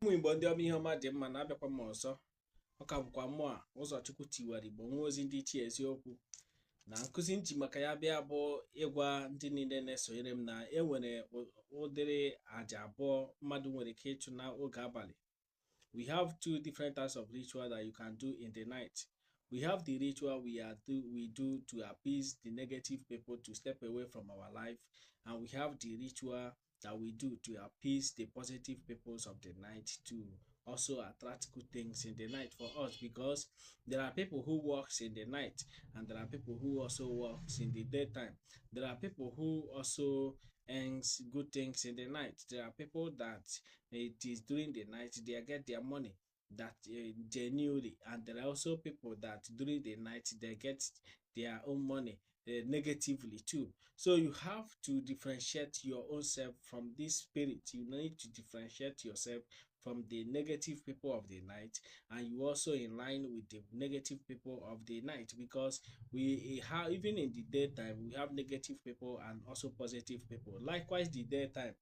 Ụmụ Igbo ndị ọma ihe ọma dị mma na-abịakwa m ọzọ. Ọ ka bụkwa mụ a Ụzọchukwu Tiwara Igbo nwa ozi ndị ichie eziokwu na nkụzi nji maka ya bịa bụ ịgwa ndị niile na-esonyere m na enwere ụdịrị àjà abụọ mmadụ nwere ike ịchụ n'oge abalị. We have two different types of ritual that you can do in the night. We have the ritual we do to appease the negative people to step away from our life, and we have the ritual that we do to appease the positive peoples of the night to also attract good things in the night for us, because there are people who works in the night and there are people who also works in the daytime. There are people who also earns good things in the night. There are people that it is during the night they get their money that genuinely, and there are also people that during the night they get their own money negatively too. So you have to differentiate your own self from this spirit. You need to differentiate yourself from the negative people of the night, and you also in line with the negative people of the night, because we have, even in the daytime we have negative people and also positive people. Likewise, the daytime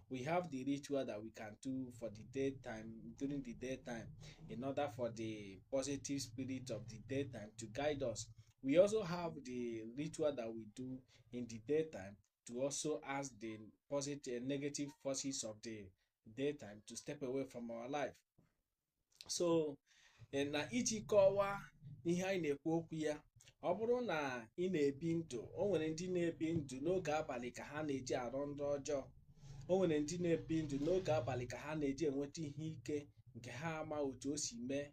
we have the ritual that we can do for the daytime, during the daytime, in order for the positive spirit of the daytime to guide us. We also have the ritual that we do in the daytime to also ask the positive and negative forces of the daytime to step away from our life. So na iji kọwaa ihe anyị na-ekwu okwu ya, ọ bụrụ na ị na-ebi ndụ, o nwere ndị na-ebi ndụ n'oge abalị ka ha na-eji arụ ndụ ọjọọ. O nwere ndị na-ebi ndụ n'oge abalị ka ha na-eji enweta ihe ike nke ha ama otu o si mee.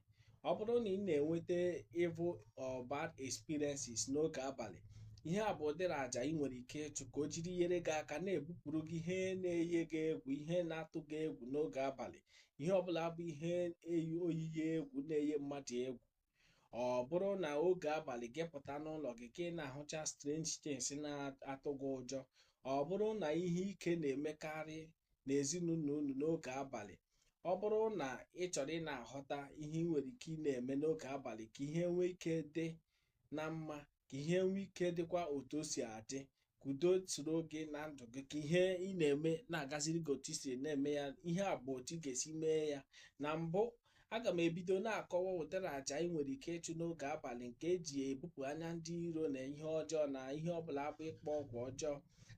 Ọ bụrụ na ị na-enweta evil or bad experiences n'oge abalị, ihe a bụ ụdịrị àjà ị nwere ike ịchụ ka o jiri nyere gị aka na-ebupụrụ gị ihe na-eye gị egwu, ihe na-atụ gị egwu n'oge abalị, ihe ọbụla bụ ihe oyiyi egwu na-eye mmadụ egwu. Ọ bụrụ na oge abalị gị pụta n'ụlọ gị ka ị na-ahụcha strange things na-atụ gị ụjọ, ọ bụrụ na ihe ike na-emekarị n'ezinụlọ unu n'oge abalị, ọ bụrụ na ị chọrọ ị na-aghọta ihe ị nwere ike ị na-eme n'oge abalị ka ihe nwee ike dị na mma, ka ihe nwee ike dịkwa otu o si adị, ka udo soro gị na ndụ gị, ka ihe ị na-eme na-agaziri gị otu i si na-eme ya, ihe a bụ otu ị ga-esi mee ya. Na mbụ, aga m ebido na-akọwa ụdịrị àjà ị nwere ike ịchụ n'oge abalị nke eji ebupụ anya ndị iro na ihe ọjọọ, na ihe ọbụla bụ ịkpọ ọgwụ ọjọọ,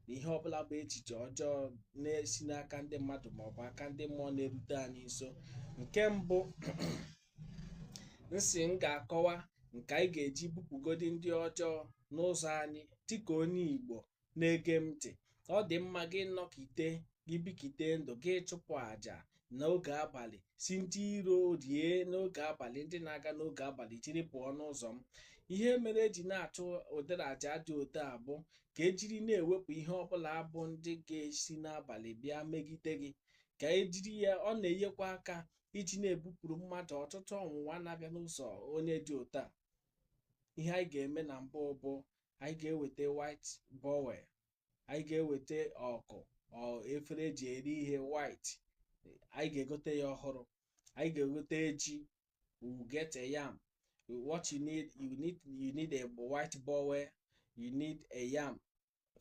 na ihe ọbụla bụ echiche ọjọọ na-esi n'aka ndị mmadụ maọbụ aka ndị mmụọ na-erute anyị nso. Nke mbụ nsị m ga-akọwa nke anyị ga-eji bupụgodi ndị ọjọọ n'ụzọ anyị. Dịka onye Igbo na-ege m ntị, ọ dị mma gị nọkite, gị bikite ndụ gị chụpụ àjà n'oge abalị, si ndị iro rie n'oge abalị, ndị na-aga n'oge abalị jiri pụọ n'ụzọ m. Ihe mere eji na-achụ ụdịrị àjà dị otu a bụ ka ejiri na-ewepụ ihe ọbụla bụ ndị ga-esi n'abalị bịa megide gị, ka ejiri ya, ọ na-enyekwa aka iji na-ebupụrụ mmadụ ọtụtụ ọnwụnwa na-abịa n'ụzọ onye dị otu a. Ihe anyị ga-eme na mbụ bụ anyị ga-eweta white bowel, anyị ga-eweta ọkụ efere eji eri ihe white, anyị ga-egote ya ọhụrụ. Anyị ga-egote ji, we will get a yam. What you need a white bowel, you need a yam,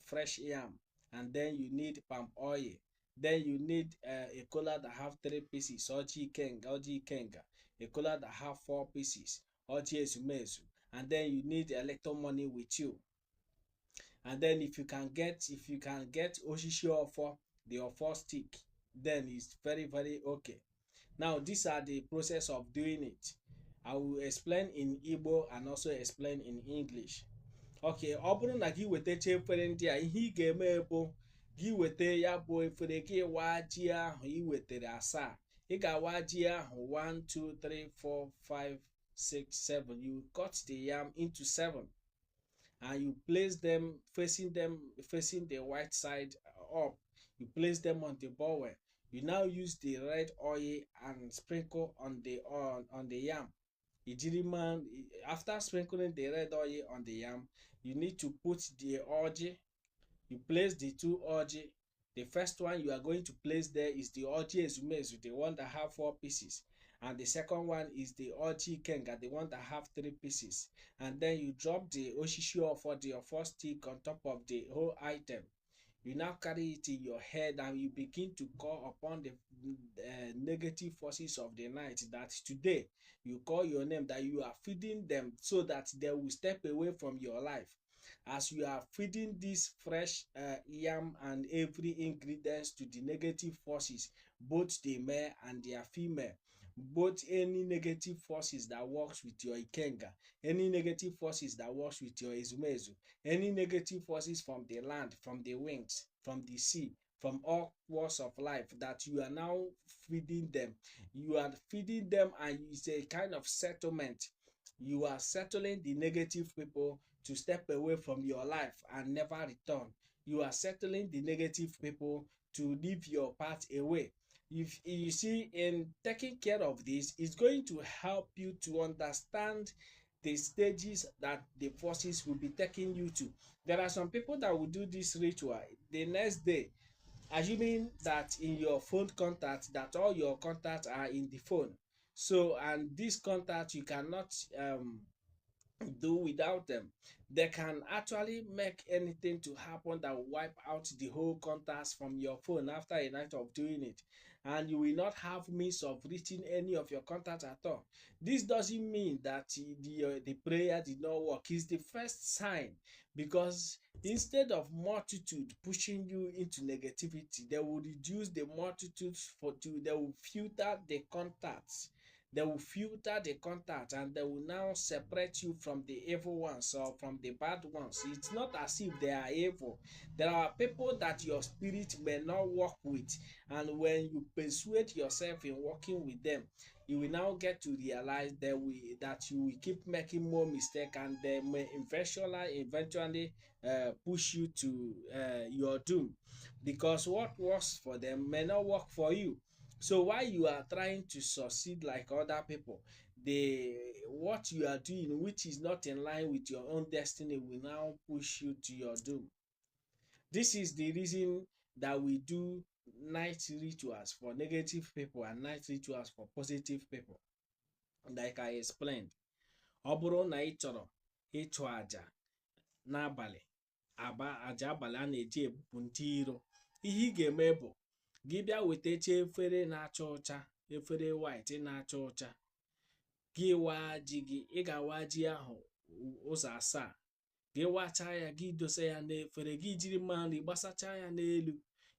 fresh yam, and then you need palm oil. Then you need a kola that have 3 pieces, ọjị ikenga, a kola that have 4 pieces, ọjị ezumezu, and then you need a little money with you. And then if you can get oshishi ofo, the ofo stick, then it's very, very okay. Now these are the process of doing it. I will explain in Igbo and also explain in English. Okay, ọ bụrụ na gị wetacha efere ndị a, ihe ị ga-eme bụ gị weta ya bụ efere, gị waa ji ahụ ị wetere 7. Ị ga-awa ji ahụ 1 2 3 4 5 6 7. You cut the yam into 7 and you place them facing the white side up. You place them on the bowl. You now use the red oil and sprinkle on the yam. After sprinkling the red oil on the yam, you need to put the ọjị. You place the 2 ọjị. The first one you are going to place there is the ọjị ezumezu, the one that have 4 pieces, and the second one is the ọjị ikenga, the one that have 3 pieces. And then you drop the oshishi ofo, the ofo stick, on top of the whole item. You now carry it in your head and you begin to call upon the negative forces of the night, that today you call your name, that you are feeding them so that they will step away from your life. As you are feeding this fresh yam and every ingredients to the negative forces, both the male and their female, both any negative forces that works with your ikenga, any negative forces that works with your ezumezu, any negative forces from the land, from the winds, from the sea, from all walks of life, that you are now feeding them. You are feeding them, and it's a kind of settlement. You are settling the negative people to step away from your life and never return. You are settling the negative people to leave your path away. If you see, in taking care of this, it's going to help you to understand the stages that the forces will be taking you to. There are some people that will do this ritual the next day, assuming that in your phone contacts, that all your contacts are in the phone. So, and this contact you cannot do without them. They can actually make anything to happen that will wipe out the whole contacts from your phone after a night of doing it, and you will not have means of reaching any of your contacts at all. This doesn't mean that the prayer did not work. It's the first sign, because instead of multitude pushing you into negativity, they will reduce the multitudes they will filter the contacts. They will filter the contact, and they will now separate you from the evil ones or from the bad ones. It's not as if they are evil. There are people that your spirit may not work with, and when you persuade yourself in working with them, you will now get to realize that you will keep making more mistakes, and they may eventually push you to your doom, because what works for them may not work for you. So while you are trying to succeed like other people, the what you are doing, which is not in line with your own destiny, will now push you to your doom. This is the reason that we do night rituals for negative people and night rituals for positive people. Like I explained, ọ bụrụ na ị chọrọ ịchụ àjà n'abalị, àjà abalị a na-eji ebupụ ndị iro, ihe ị ga-eme bụ gị bịa wetacha efere na-acha ụcha, efere white na-acha ụcha, gị waa ji gị. Ị ga-awa ji ahụ ụzọ asaa, gị wacha ya, gị dosa ya n'efere, gị jiri mmanụ gbasacha ya n'elu,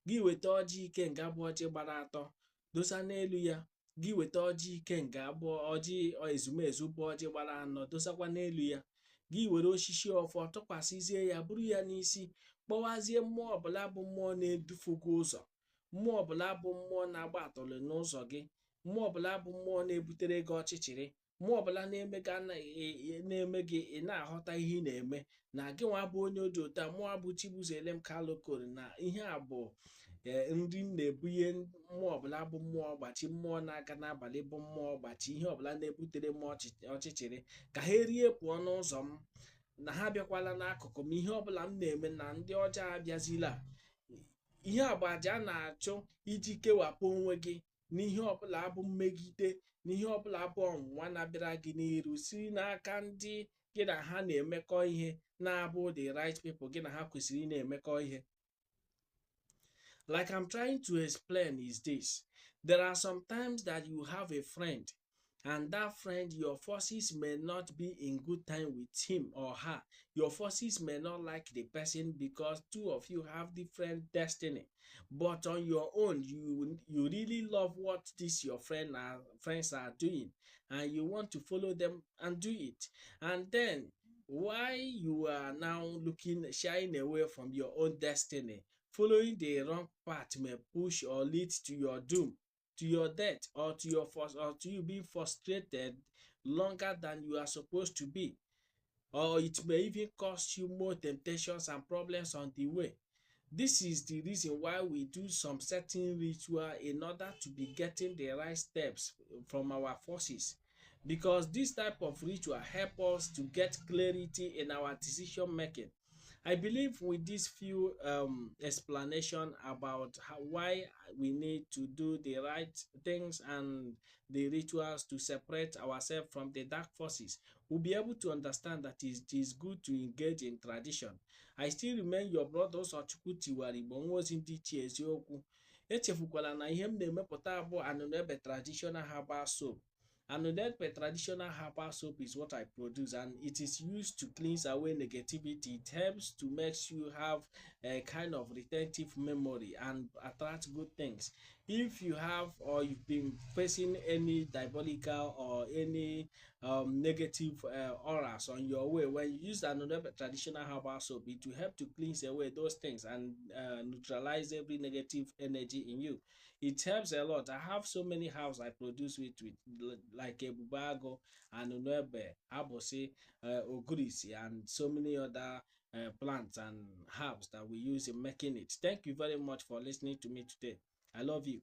gị weta ọjị ikenga bụ ọjị gbara atọ dosa n'elu ya, gị weta ọjị ikenga bụ ọjị ezumezu bụ ọjị gbara anọ dosakwa n'elu ya, gị were osisi ọfọ tụkwasịzie ya, buru ya n'isi, kpọwazie mmụọ ọbụla bụ mmụọ na-edufu gị ụzọ, mmụọ ọbụla bụ mmụọ na-agba atọlị n'ụzọ gị, mmụọ ọbụla bụ mmụọ na-ebutere gị ọchịchịrị, mmụọ ọbụla na-eme gị ị na-aghọta ihe ị na-eme, na gị nwa bụ onye oji ụta. Mmụọ bụ Chibuzelem Kalokoro, na ihe a bụ nri m na-ebunye mmụọ ọbụla bụ mmụọ ọgbachi, mmụọ na-aga n'abalị bụ mmụọ ọgbachi, ihe ọbụla na-ebutere m ọchịchịrị, ka ha rie pụọ n'ụzọ m, na ha bịakwala n'akụkụ m. Ihe ọbụla m na-eme na ndị ọjọọ abịazila. Ihe a bụ àjà a na-achụ iji kewapụ onwe gị n'ihe ọbụla bụ mmegide, n'ihe ọbụla bụ ọnwụnwa na-abịara gị n'iru si n'aka ndị gị na ha na-emekọ ihe, na-abụ the right people gị na ha kwesịrị ị na-emekọ ihe. Like I'm trying to explain is this: there are some times that you have a friend, and that friend, your forces may not be in good time with him or her. Your forces may not like the person because two of you have different destiny. But on your own, you really love what your friends are doing, and you want to follow them and do it. And then, why you are now shying away from your own destiny, following the wrong path may push or lead to your doom, to your death, or to you being frustrated longer than you are supposed to be, or it may even cost you more temptations and problems on the way. This is the reason why we do some certain ritual in order to be getting the right steps from our forces, because this type of ritual help us to get clarity in our decision making, I believe with these few explanation about why we need to do the right things and the rituals to separate ourselves from the dark forces, we'll be able to understand that it is good to engage in tradition. I still remain your brother Osochukwu Tiwari Igbo Nwozi Ndị Ichie Eziokwu. Echefukwala na ihe m na-emepụta bụ Anụnebe traditional herbal soap. Anụnebe traditional herbal soap is what I produce, and it is used to cleanse away negativity. It helps to make you have a kind of retentive memory and attract good things. If you have or you've been facing any diabolical or any negative auras on your way, when you use another traditional herbal soap, it will help to cleanse away those things and neutralize every negative energy in you. It helps a lot. I have so many herbs I produce with like Ebubago, Anunebe, Abose, Ogurisi, and so many other plants and herbs that we use in making it. Thank you very much for listening to me today. I love you.